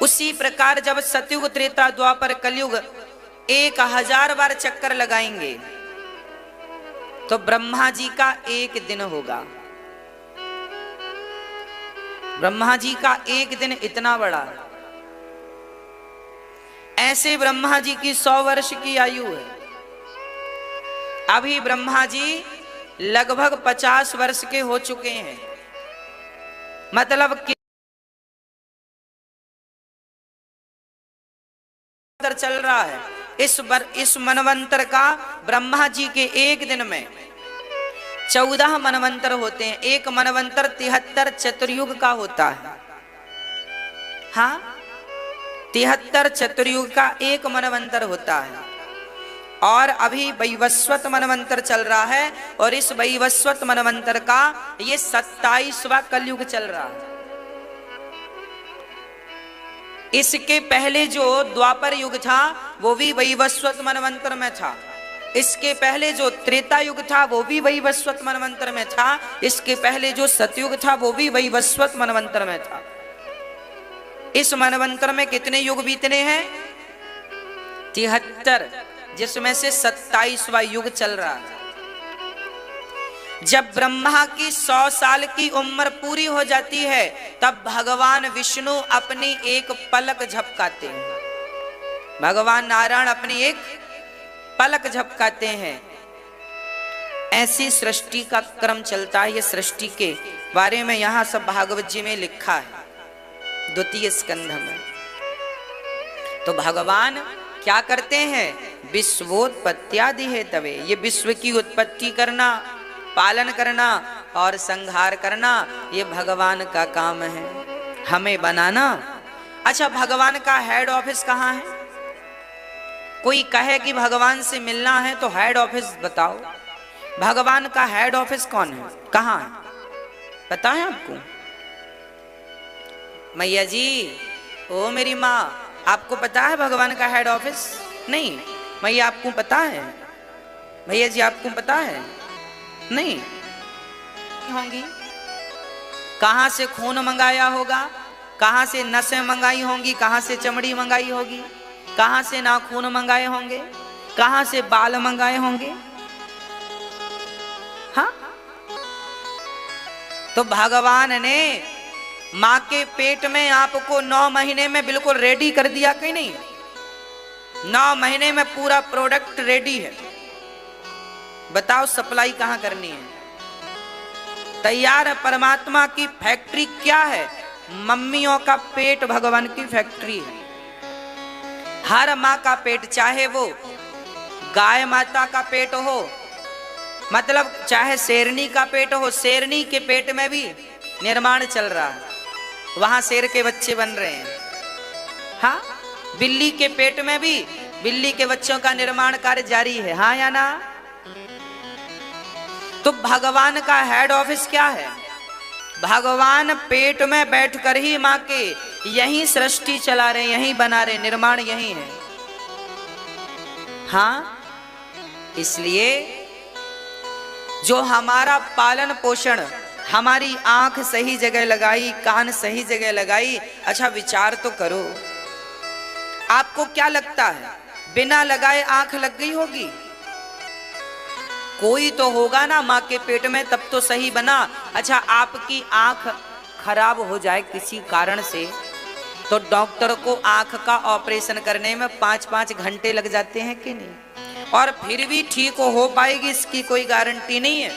उसी प्रकार जब सतयुग त्रेता द्वापर कलयुग 1000 बार चक्कर लगाएंगे तो ब्रह्मा जी का एक दिन होगा। ब्रह्मा जी का एक दिन इतना बड़ा, ऐसे ब्रह्मा जी की 100 वर्ष की आयु है। अभी ब्रह्मा जी लगभग 50 वर्ष के हो चुके हैं। मतलब कि चल रहा है इस मनवंतर का ब्रह्मा जी के एक दिन में 14 मनवंतर होते हैं। एक मनवंतर 73 चतुर्युग का होता है। हाँ, 73 चतुर्युग का एक मनवंतर होता है। और अभी वैवस्वत मनवंतर चल रहा है और इस वैवस्वत मनवंतर का ये 27वां कलयुग चल रहा है। इसके पहले जो द्वापर युग था वो भी वैवस्वत मनवंतर में था। इसके पहले जो त्रेता युग था वो भी वैवस्वत मनवंतर में था। इसके पहले जो सतयुग था वो भी वैवस्वत मनवंतर में था। इस मनवंतर में कितने युग बीतने हैं? 73, जिसमें से 27वां युग चल रहा है। जब ब्रह्मा की 100 साल की उम्र पूरी हो जाती है तब भगवान विष्णु अपनी एक पलक झपकाते हैं। भगवान नारायण अपनी एक पलक झपकाते हैं। ऐसी सृष्टि का क्रम चलता है। ये सृष्टि के बारे में यहां सब भागवत जी में लिखा है, 2 स्कंध में। तो भगवान क्या करते हैं? विश्वोत्पत्त्यादि है तवे। ये विश्व की उत्पत्ति करना, पालन करना और संहार करना ये भगवान का काम है, हमें बनाना। अच्छा, भगवान का हेड ऑफिस कहाँ है? कोई कहे कि भगवान से मिलना है तो हेड ऑफिस बताओ। भगवान का हेड ऑफिस कौन है, कहाँ है, पता है आपको? मैया जी, ओ मेरी माँ, आपको पता है भगवान का हेड ऑफिस? नहीं। मैया आपको पता है? भैया जी आपको पता है? नहीं होंगी। कहां से खून मंगाया होगा, कहां से नसें मंगाई होंगी, कहां से चमड़ी मंगाई होगी, कहां से नाखून मंगाए होंगे, कहां से बाल मंगाए होंगे। हाँ, तो भगवान ने मां के पेट में आपको 9 महीने में बिल्कुल रेडी कर दिया कि नहीं? 9 महीने में पूरा प्रोडक्ट रेडी है। बताओ सप्लाई कहां करनी है? तैयार है। परमात्मा की फैक्ट्री क्या है? मम्मियों का पेट भगवान की फैक्ट्री है। हर माँ का पेट, चाहे वो गाय माता का पेट हो, मतलब चाहे शेरनी का पेट हो, शेरनी के पेट में भी निर्माण चल रहा है, वहां शेर के बच्चे बन रहे हैं। हाँ, बिल्ली के पेट में भी बिल्ली के बच्चों का निर्माण कार्य जारी है। हाँ या ना? तो भगवान का हेड ऑफिस क्या है? भगवान पेट में बैठकर ही मां के यही सृष्टि चला रहे, यही बना रहे, निर्माण यही है। हाँ, इसलिए जो हमारा पालन पोषण, हमारी आंख सही जगह लगाई, कान सही जगह लगाई। अच्छा, विचार तो करो, आपको क्या लगता है बिना लगाए आंख लग गई होगी? कोई तो होगा ना मां के पेट में, तब तो सही बना। अच्छा, आपकी आंख खराब हो जाए किसी कारण से तो डॉक्टर को आंख का ऑपरेशन करने में 5-5 घंटे लग जाते हैं कि नहीं? और फिर भी ठीक हो पाएगी इसकी कोई गारंटी नहीं है।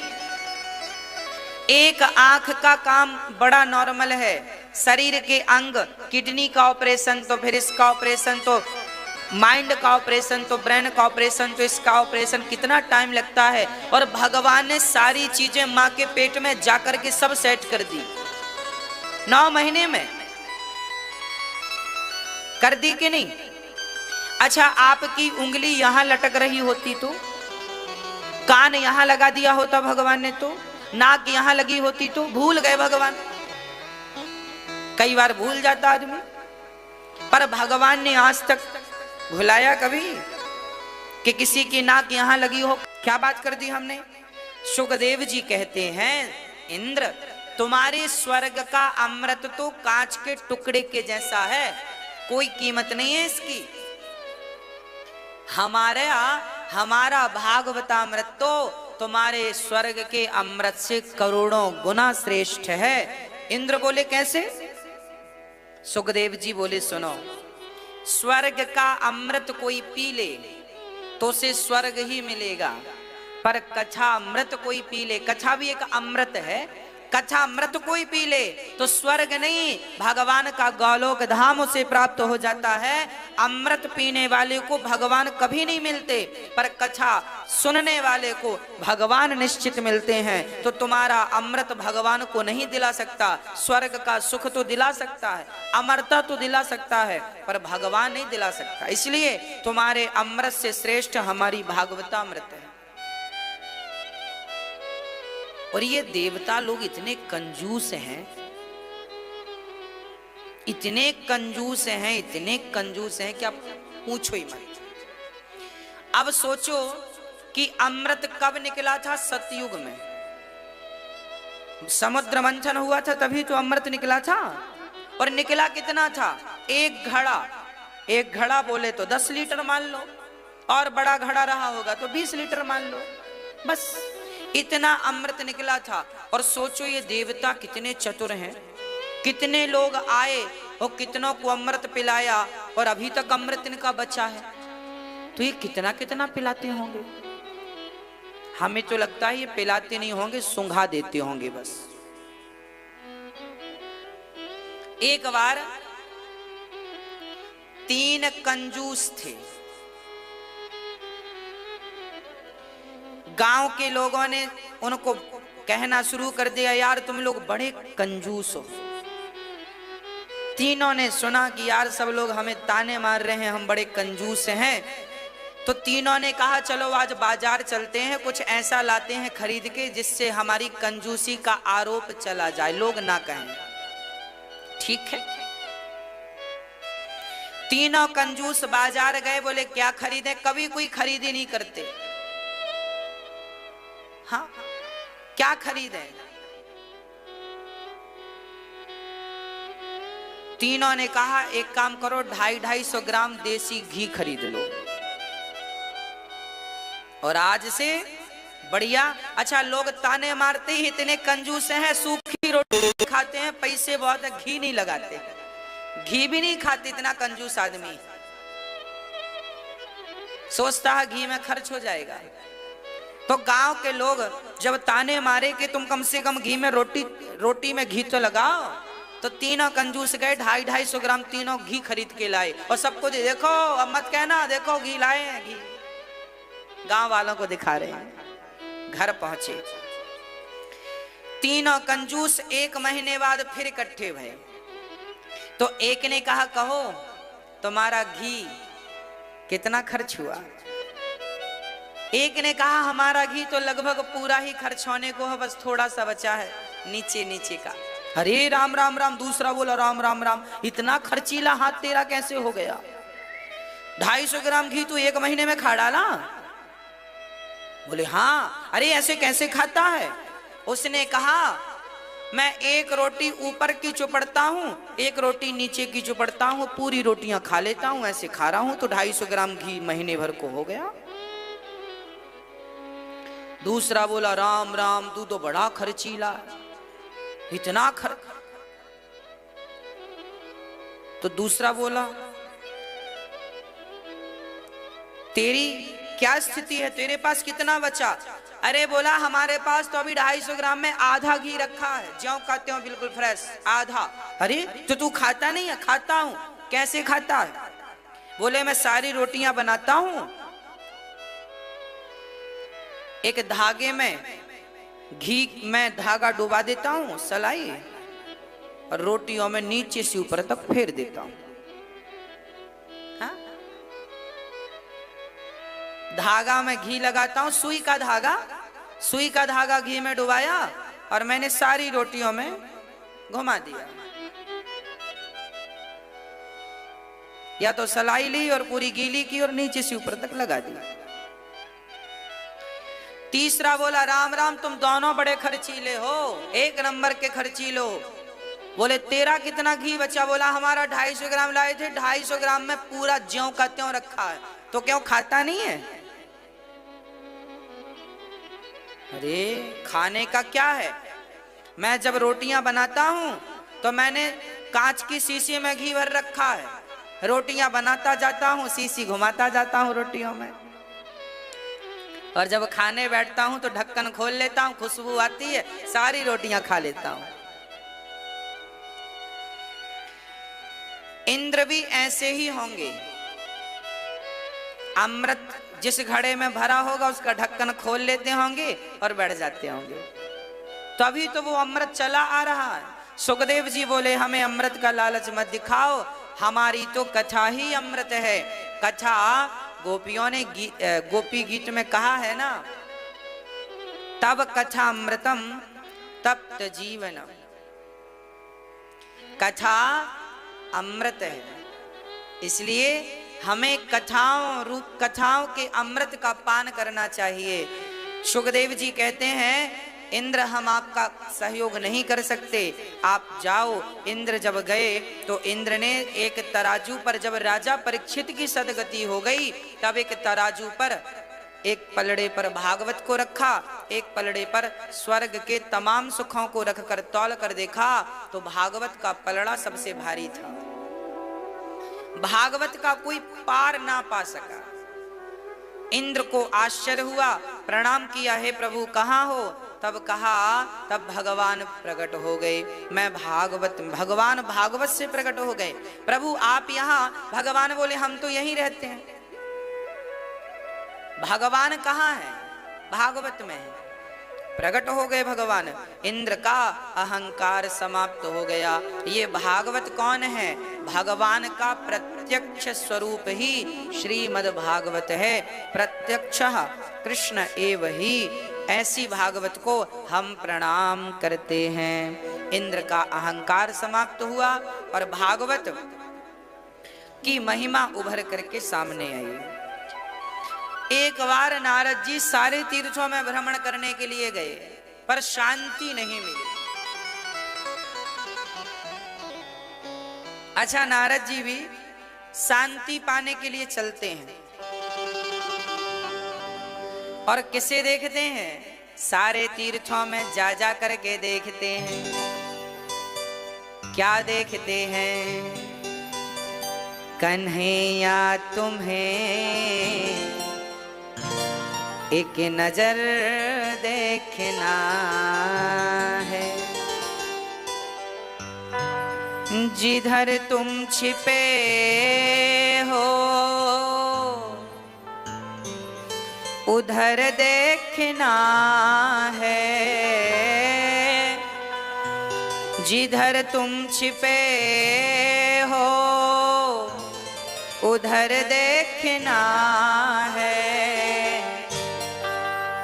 एक आंख का काम बड़ा नॉर्मल है। शरीर के अंग, किडनी का ऑपरेशन, तो फिर इसका ऑपरेशन, तो माइंड का ऑपरेशन, तो ब्रेन का ऑपरेशन, तो इसका ऑपरेशन, कितना टाइम लगता है। और भगवान ने सारी चीजें मां के पेट में जाकर के सब सेट कर दी 9 महीने में। कर दी कि नहीं? अच्छा, आपकी उंगली यहां लटक रही होती तो, कान यहां लगा दिया होता भगवान ने तो, नाक यहां लगी होती तो, भूल गए भगवान। कई बार भूल जाता आदमी, पर भगवान ने आज तक भुलाया कभी कि किसी की नाक यहां लगी हो? क्या बात कर दी हमने। सुखदेव जी कहते हैं, इंद्र तुम्हारे स्वर्ग का अमृत तो कांच के टुकड़े के जैसा है, कोई कीमत नहीं है इसकी। हमारा भागवतामृत तो तुम्हारे स्वर्ग के अमृत से करोड़ों गुना श्रेष्ठ है। इंद्र बोले कैसे? सुखदेव जी बोले सुनो, स्वर्ग का अमृत कोई पी ले तो उसे स्वर्ग ही मिलेगा, पर कछा अमृत कोई पी ले, कछा भी एक अमृत है, कछा अमृत कोई पी ले तो स्वर्ग नहीं भगवान का गोलोक धाम उसे प्राप्त हो जाता है। अमृत पीने वाले को भगवान कभी नहीं मिलते, पर कछा सुनने वाले को भगवान निश्चित मिलते हैं। तो तुम्हारा अमृत भगवान को नहीं दिला सकता, स्वर्ग का सुख तो दिला सकता है, अमरता तो दिला सकता है, पर भगवान नहीं दिला सकता। इसलिए तुम्हारे अमृत से श्रेष्ठ हमारी भागवतामृत है। और ये देवता लोग इतने कंजूस हैं, इतने कंजूस हैं, इतने कंजूस हैं कि आप पूछो ही मत। अब सोचो कि अमृत कब निकला था? सतयुग में समुद्र मंथन हुआ था तभी तो अमृत निकला था। और निकला कितना था? एक घड़ा। एक घड़ा बोले तो 10 लीटर मान लो, और बड़ा घड़ा रहा होगा तो 20 लीटर मान लो, बस इतना अमृत निकला था। और सोचो ये देवता कितने चतुर हैं, कितने लोग आए और कितनों को अमृत पिलाया, और अभी तक अमृत इनका बचा है। तो ये कितना कितना पिलाते होंगे। हमें तो लगता है ये पिलाते नहीं होंगे, सुंघा देते होंगे बस। एक बार 3 कंजूस थे। गांव के लोगों ने उनको कहना शुरू कर दिया, यार तुम लोग बड़े कंजूस हो। तीनों ने सुना कि यार सब लोग हमें ताने मार रहे हैं, हम बड़े कंजूस हैं। तो तीनों ने कहा चलो आज बाजार चलते हैं, कुछ ऐसा लाते हैं खरीद के जिससे हमारी कंजूसी का आरोप चला जाए, लोग ना कहें। ठीक है, तीनों कंजूस बाजार गए, बोले क्या खरीदे? कभी कोई खरीदी नहीं करते। हाँ, क्या खरीदे? तीनों ने कहा एक काम करो, 250-250 ग्राम देसी घी खरीद लो, और आज से बढ़िया। अच्छा, लोग ताने मारते ही इतने कंजूस हैं, सूखी रोटी खाते हैं, पैसे बहुत है, घी नहीं लगाते, घी भी नहीं खाते। इतना कंजूस आदमी सोचता है घी में खर्च हो जाएगा। तो गांव के लोग जब ताने मारे कि तुम कम से कम घी में रोटी में घी तो लगाओ, तो तीनों कंजूस गए 250-250 ग्राम तीनों घी खरीद के लाए, और सबको देखो, अब मत कहना देखो घी लाए हैं, घी गांव वालों को दिखा रहे हैं। घर पहुंचे तीनों कंजूस, 1 महीने बाद फिर इकट्ठे भये। तो एक ने कहा कहो तुम्हारा घी कितना खर्च हुआ? एक ने कहा हमारा घी तो लगभग पूरा ही खर्च होने को है, बस थोड़ा सा बचा है नीचे नीचे का। अरे राम राम राम। दूसरा बोला राम राम राम, इतना खर्चीला हाथ तेरा कैसे हो गया? 250 ग्राम घी तू 1 महीने में खा डाला? बोले हाँ। अरे ऐसे कैसे खाता है? उसने कहा मैं 1 रोटी ऊपर की चुपड़ता हूँ, 1 रोटी नीचे की चुपड़ता हूँ, पूरी रोटियां खा लेता हूँ, ऐसे खा रहा हूँ, तो 250 ग्राम घी महीने भर को हो गया। दूसरा बोला राम राम, तू तो बड़ा खर्चीला, इतना खर्च। तो दूसरा बोला तेरी क्या स्थिति है, तेरे पास कितना बचा? अरे बोला हमारे पास तो अभी 250 ग्राम में आधा घी रखा है, ज्यों का त्यों बिल्कुल फ्रेश, आधा। अरे तो तू खाता नहीं है? खाता हूं। कैसे खाता है? बोले मैं सारी रोटियां बनाता हूं, एक धागे में घी में धागा डुबा देता हूं सलाई, और रोटियों में नीचे से ऊपर तक फेर देता हूं। हाँ? धागा में घी लगाता हूं, सुई का धागा घी में डुबाया, और मैंने सारी रोटियों में घुमा दिया। या तो सलाई ली और पूरी गीली की और नीचे से ऊपर तक लगा दी। तीसरा बोला राम राम, तुम दोनों बड़े खर्चीले हो, 1 नंबर के खर्चीलो। बोले तेरा कितना घी बचा? बोला हमारा 250 ग्राम लाए थे, 250 ग्राम में पूरा ज्यों का त्यों रखा है। तो क्यों खाता नहीं है? अरे खाने का क्या है? मैं जब रोटियां बनाता हूं तो मैंने कांच की शीशी में घी भर रखा है, रोटियां बनाता जाता हूं, शीशी घुमाता जाता हूं रोटियों में, और जब खाने बैठता हूं तो ढक्कन खोल लेता हूं, खुशबू आती है, सारी रोटियां खा लेता हूं। इंद्र भी ऐसे ही होंगे। अमृत जिस घड़े में भरा होगा उसका ढक्कन खोल लेते होंगे और बैठ जाते होंगे, तभी तो वो अमृत चला आ रहा है। सुखदेव जी बोले हमें अमृत का लालच मत दिखाओ, हमारी तो कथा ही अमृत है। कथा गोपियों ने गोपी गीत में कहा है ना, तब कथा अमृतम तप्त जीवनम। कथा अमृत है, इसलिए हमें कथाओं के अमृत का पान करना चाहिए। सुखदेव जी कहते हैं इंद्र हम आपका सहयोग नहीं कर सकते, आप जाओ। इंद्र जब गए तो इंद्र ने एक तराजू पर, जब राजा परीक्षित की सदगति हो गई तब एक तराजू पर, एक पलड़े पर भागवत को रखा, एक पलड़े पर स्वर्ग के तमाम सुखों को रखकर तौल कर देखा तो भागवत का पलड़ा सबसे भारी था। भागवत का कोई पार ना पा सका। इंद्र को आश्चर्य हुआ, प्रणाम किया, हे प्रभु कहाँ हो? तब कहा, तब भगवान प्रकट हो गए। मैं भगवान भागवत से प्रकट हो गए। प्रभु आप यहाँ? भगवान बोले हम तो यहीं रहते हैं। भगवान कहाँ है? भागवत में है। प्रकट हो गए भगवान। इंद्र का अहंकार समाप्त हो गया। ये भागवत कौन है? भगवान का प्रत्यक्ष स्वरूप ही श्रीमद् भागवत है। प्रत्यक्ष कृष्ण एव ही। ऐसी भागवत को हम प्रणाम करते हैं। इंद्र का अहंकार समाप्त हुआ और भागवत की महिमा उभर करके सामने आई। एक बार नारद जी सारे तीर्थों में भ्रमण करने के लिए गए, पर शांति नहीं मिली। अच्छा, नारद जी भी शांति पाने के लिए चलते हैं और किसे देखते हैं? सारे तीर्थों में जा करके देखते हैं। क्या देखते हैं? कन्हैया तुम्हें एक नजर देखना है, जिधर तुम छिपे हो उधर देखना है, जिधर तुम छिपे हो उधर देखना है।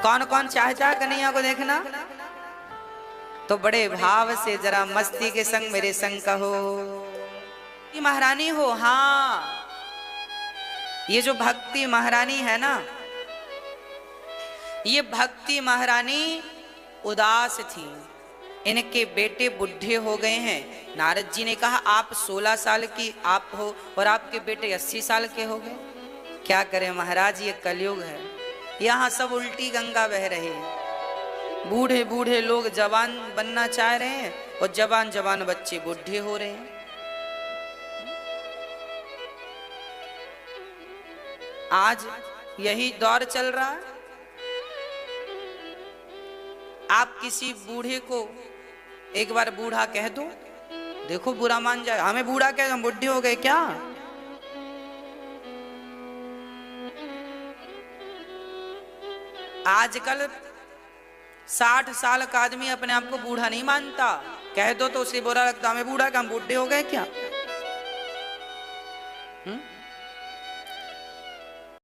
कौन कौन चाहता है कन्हैया को देखना? तो बड़े भाव से जरा मस्ती के संग मेरे संग कहो, महारानी हो। हाँ, ये जो भक्ति महारानी है ना, ये भक्ति महारानी उदास थी। इनके बेटे बुढ़े हो गए हैं। नारद जी ने कहा आप 16 साल की आप हो और आपके बेटे 80 साल के हो गए। क्या करें महाराज, ये कलयुग है। यहाँ सब उल्टी गंगा बह रही है। बूढ़े बूढ़े लोग जवान बनना चाह रहे हैं और जवान जवान बच्चे बूढ़े हो रहे हैं। आज यही दौर चल रहा है। आप किसी बूढ़े को एक बार बूढ़ा कह दो, देखो बुरा मान जाए। हमें बूढ़ा कह दो, हम बुढ़े हो गए क्या? आजकल 60 साल का आदमी अपने आप को बूढ़ा नहीं मानता। कह दो तो उसे बुरा लगता, हमें बूढ़ा का, हम बूढ़े हो गए क्या?